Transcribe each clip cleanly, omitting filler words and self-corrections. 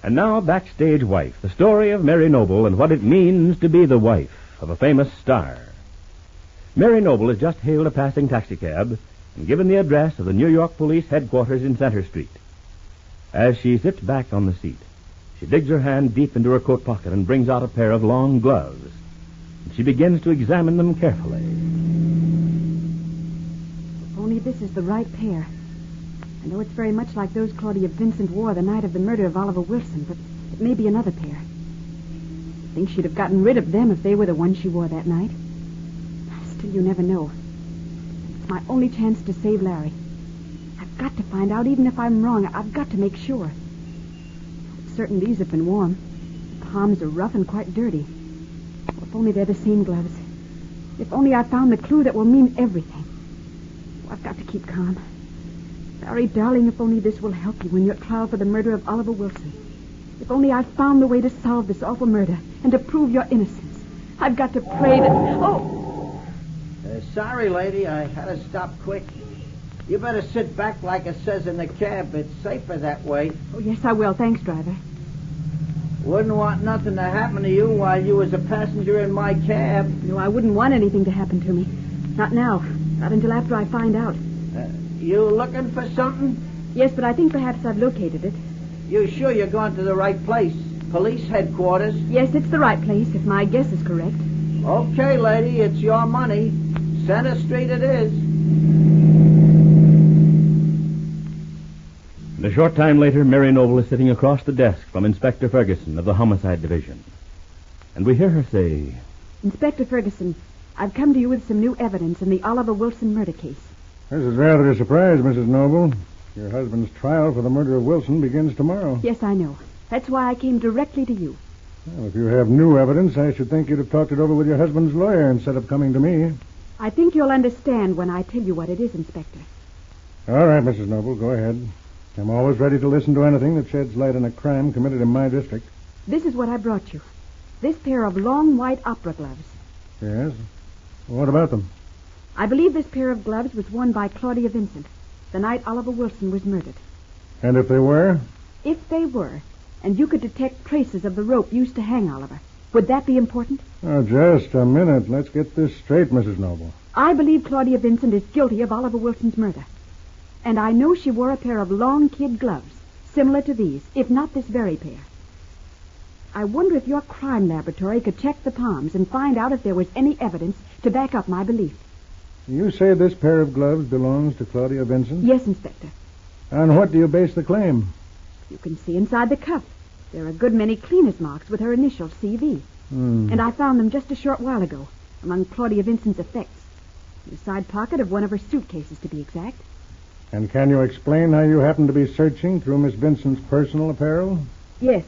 And now, Backstage Wife, the story of Mary Noble and what it means to be the wife of a famous star. Mary Noble has just hailed a passing taxicab and given the address of the New York Police headquarters in Center Street. As she sits back on the seat, she digs her hand deep into her coat pocket and brings out a pair of long gloves. And she begins to examine them carefully. If only this is the right pair. I know it's very much like those Claudia Vincent wore the night of the murder of Oliver Wilson, but it may be another pair. I think she'd have gotten rid of them if they were the ones she wore that night. Still, you never know. It's my only chance to save Larry. I've got to find out, even if I'm wrong. I've got to make sure. I'm certain these have been worn. The palms are rough and quite dirty. Oh, if only they're the same gloves. If only I found the clue that will mean everything. Oh, I've got to keep calm. Larry, darling, if only this will help you in your trial for the murder of Oliver Wilson. If only I found the way to solve this awful murder and to prove your innocence. I've got to pray that... Oh! Sorry, lady. I had to stop quick. You better sit back like it says in the cab. It's safer that way. Oh, yes, I will. Thanks, driver. Wouldn't want nothing to happen to you while you was a passenger in my cab. No, I wouldn't want anything to happen to me. Not now. Not until after I find out. You looking for something? Yes, but I think perhaps I've located it. You sure you're going to the right place? Police headquarters? Yes, it's the right place, if my guess is correct. Okay, lady, it's your money. Center Street it is. And a short time later, Mary Noble is sitting across the desk from Inspector Ferguson of the Homicide Division. And we hear her say, Inspector Ferguson, I've come to you with some new evidence in the Oliver Wilson murder case. This is rather a surprise, Mrs. Noble. Your husband's trial for the murder of Wilson begins tomorrow. Yes, I know. That's why I came directly to you. Well, if you have new evidence, I should think you'd have talked it over with your husband's lawyer instead of coming to me. I think you'll understand when I tell you what it is, Inspector. All right, Mrs. Noble, go ahead. I'm always ready to listen to anything that sheds light on a crime committed in my district. This is what I brought you. This pair of long white opera gloves. Yes? What about them? I believe this pair of gloves was worn by Claudia Vincent the night Oliver Wilson was murdered. And if they were? If they were, and you could detect traces of the rope used to hang Oliver, would that be important? Oh, just a minute. Let's get this straight, Mrs. Noble. I believe Claudia Vincent is guilty of Oliver Wilson's murder. And I know she wore a pair of long kid gloves, similar to these, if not this very pair. I wonder if your crime laboratory could check the palms and find out if there was any evidence to back up my belief. You say this pair of gloves belongs to Claudia Vincent? Yes, Inspector. On what do you base the claim? You can see inside the cuff. There are a good many cleaner's marks with her initials, CV. And I found them just a short while ago, among Claudia Vincent's effects. In the side pocket of one of her suitcases, to be exact. And can you explain how you happened to be searching through Miss Vincent's personal apparel? Yes.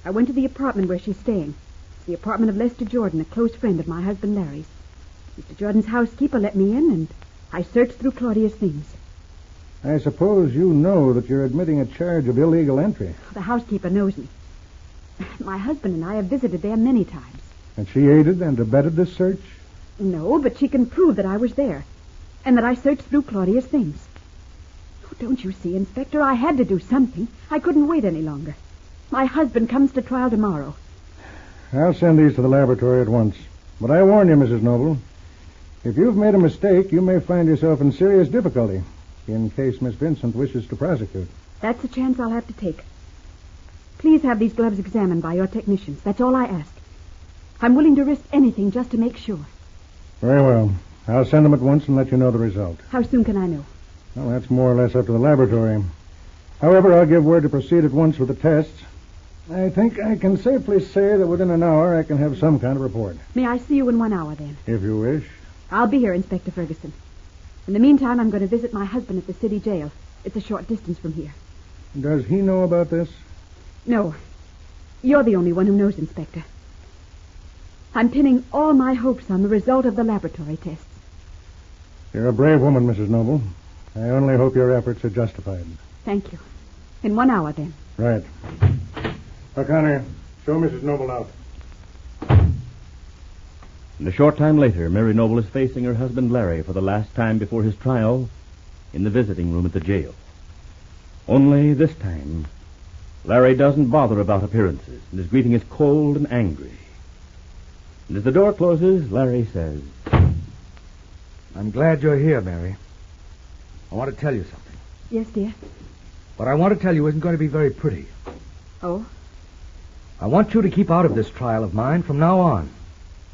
I went to the apartment where she's staying. It's the apartment of Lester Jordan, a close friend of my husband Larry's. Mr. Jordan's housekeeper let me in, and I searched through Claudia's things. I suppose you know that you're admitting a charge of illegal entry. The housekeeper knows me. My husband and I have visited there many times. And she aided and abetted this search? No, but she can prove that I was there, and that I searched through Claudia's things. Oh, don't you see, Inspector? I had to do something. I couldn't wait any longer. My husband comes to trial tomorrow. I'll send these to the laboratory at once. But I warn you, Mrs. Noble, if you've made a mistake, you may find yourself in serious difficulty in case Miss Vincent wishes to prosecute. That's a chance I'll have to take. Please have these gloves examined by your technicians. That's all I ask. I'm willing to risk anything just to make sure. Very well. I'll send them at once and let you know the result. How soon can I know? Well, that's more or less up to the laboratory. However, I'll give word to proceed at once with the tests. I think I can safely say that within an hour I can have some kind of report. May I see you in 1 hour, then? If you wish. I'll be here, Inspector Ferguson. In the meantime, I'm going to visit my husband at the city jail. It's a short distance from here. Does he know about this? No. You're the only one who knows, Inspector. I'm pinning all my hopes on the result of the laboratory tests. You're a brave woman, Mrs. Noble. I only hope your efforts are justified. Thank you. In 1 hour, then. Right. O'Connor, show Mrs. Noble out. And a short time later, Mary Noble is facing her husband Larry for the last time before his trial in the visiting room at the jail. Only this time, Larry doesn't bother about appearances, and his greeting is cold and angry. And as the door closes, Larry says, I'm glad you're here, Mary. I want to tell you something. Yes, dear. What I want to tell you isn't going to be very pretty. Oh? I want you to keep out of this trial of mine from now on.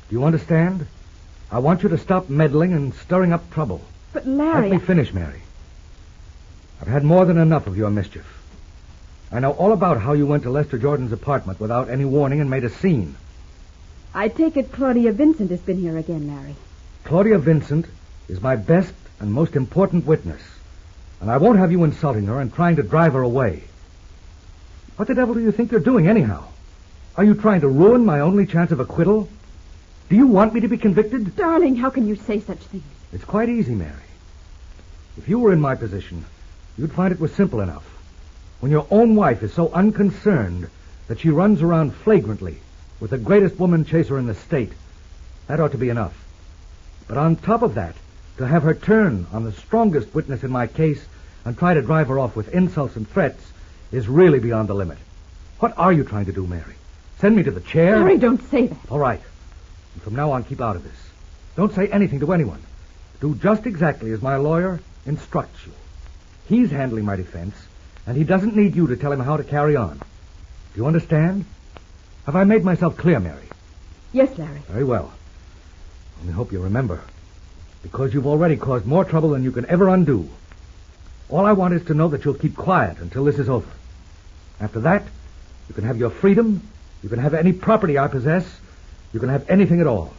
Do you understand? I want you to stop meddling and stirring up trouble. But, Larry... Let me finish, Mary. I've had more than enough of your mischief. I know all about how you went to Lester Jordan's apartment without any warning and made a scene. I take it Claudia Vincent has been here again, Larry. Claudia Vincent is my best and most important witness, and I won't have you insulting her and trying to drive her away. What the devil do you think you're doing, anyhow? Are you trying to ruin my only chance of acquittal? Do you want me to be convicted? Darling, how can you say such things? It's quite easy, Mary. If you were in my position, you'd find it was simple enough. When your own wife is so unconcerned that she runs around flagrantly with the greatest woman chaser in the state, that ought to be enough. But on top of that, to have her turn on the strongest witness in my case and try to drive her off with insults and threats is really beyond the limit. What are you trying to do, Mary? Send me to the chair? Larry, don't say that. All right. And from now on, keep out of this. Don't say anything to anyone. Do just exactly as my lawyer instructs you. He's handling my defense, and he doesn't need you to tell him how to carry on. Do you understand? Have I made myself clear, Mary? Yes, Larry. Very well. Only hope you remember. Because you've already caused more trouble than you can ever undo. All I want is to know that you'll keep quiet until this is over. After that, you can have your freedom, you can have any property I possess, you can have anything at all.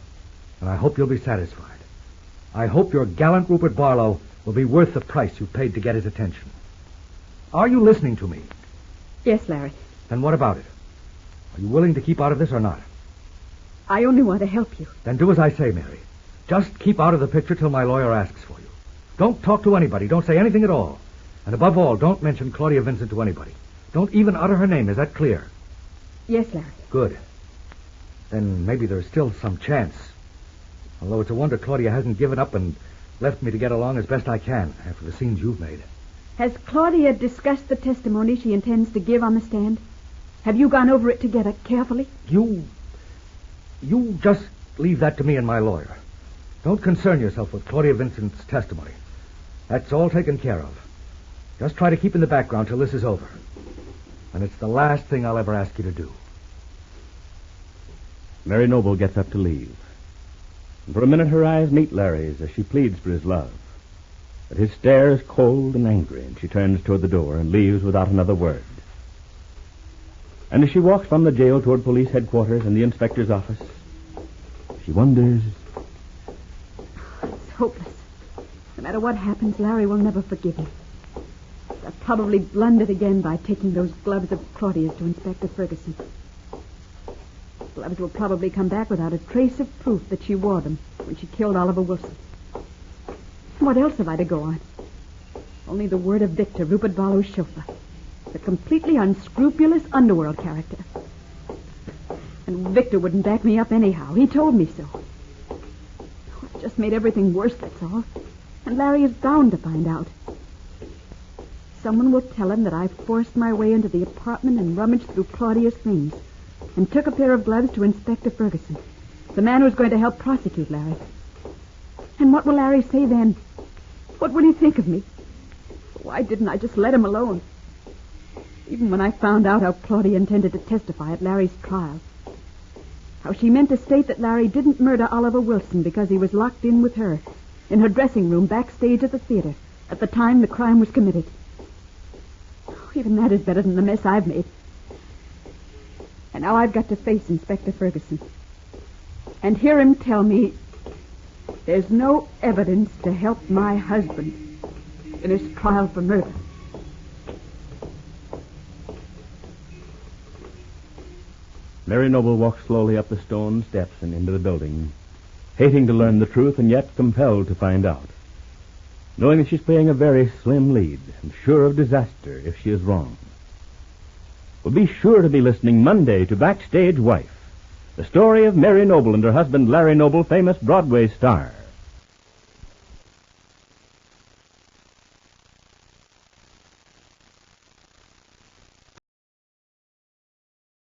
And I hope you'll be satisfied. I hope your gallant Rupert Barlow will be worth the price you paid to get his attention. Are you listening to me? Yes, Larry. Then what about it? Are you willing to keep out of this or not? I only want to help you. Then do as I say, Mary. Just keep out of the picture till my lawyer asks for you. Don't talk to anybody. Don't say anything at all. And above all, don't mention Claudia Vincent to anybody. Don't even utter her name. Is that clear? Yes, Larry. Good. Then maybe there's still some chance. Although it's a wonder Claudia hasn't given up and left me to get along as best I can after the scenes you've made. Has Claudia discussed the testimony she intends to give on the stand? Have you gone over it together carefully? You just leave that to me and my lawyer. Don't concern yourself with Claudia Vincent's testimony. That's all taken care of. Just try to keep in the background till this is over. And it's the last thing I'll ever ask you to do. Mary Noble gets up to leave. And for a minute her eyes meet Larry's as she pleads for his love. But his stare is cold and angry, and she turns toward the door and leaves without another word. And as she walks from the jail toward police headquarters and the inspector's office, she wonders... It's hopeless. No matter what happens, Larry will never forgive me. I've probably blundered again by taking those gloves of Claudia's to Inspector Ferguson. The gloves will probably come back without a trace of proof that she wore them when she killed Oliver Wilson. What else have I to go on? Only the word of Victor, Rupert Barlow's chauffeur. A completely unscrupulous underworld character. And Victor wouldn't back me up anyhow. He told me so. It just made everything worse, that's all. And Larry is bound to find out. Someone will tell him that I forced my way into the apartment and rummaged through Claudia's things and took a pair of gloves to Inspector Ferguson, the man who's going to help prosecute Larry. And what will Larry say then? What will he think of me? Why didn't I just let him alone? Even when I found out how Claudia intended to testify at Larry's trial, how she meant to state that Larry didn't murder Oliver Wilson because he was locked in with her in her dressing room backstage at the theater at the time the crime was committed. Even that is better than the mess I've made. And now I've got to face Inspector Ferguson and hear him tell me there's no evidence to help my husband in his trial for murder. Mary Noble walks slowly up the stone steps and into the building, hating to learn the truth and yet compelled to find out, knowing that she's playing a very slim lead and sure of disaster if she is wrong. Well, be sure to be listening Monday to Backstage Wife, the story of Mary Noble and her husband Larry Noble, famous Broadway star.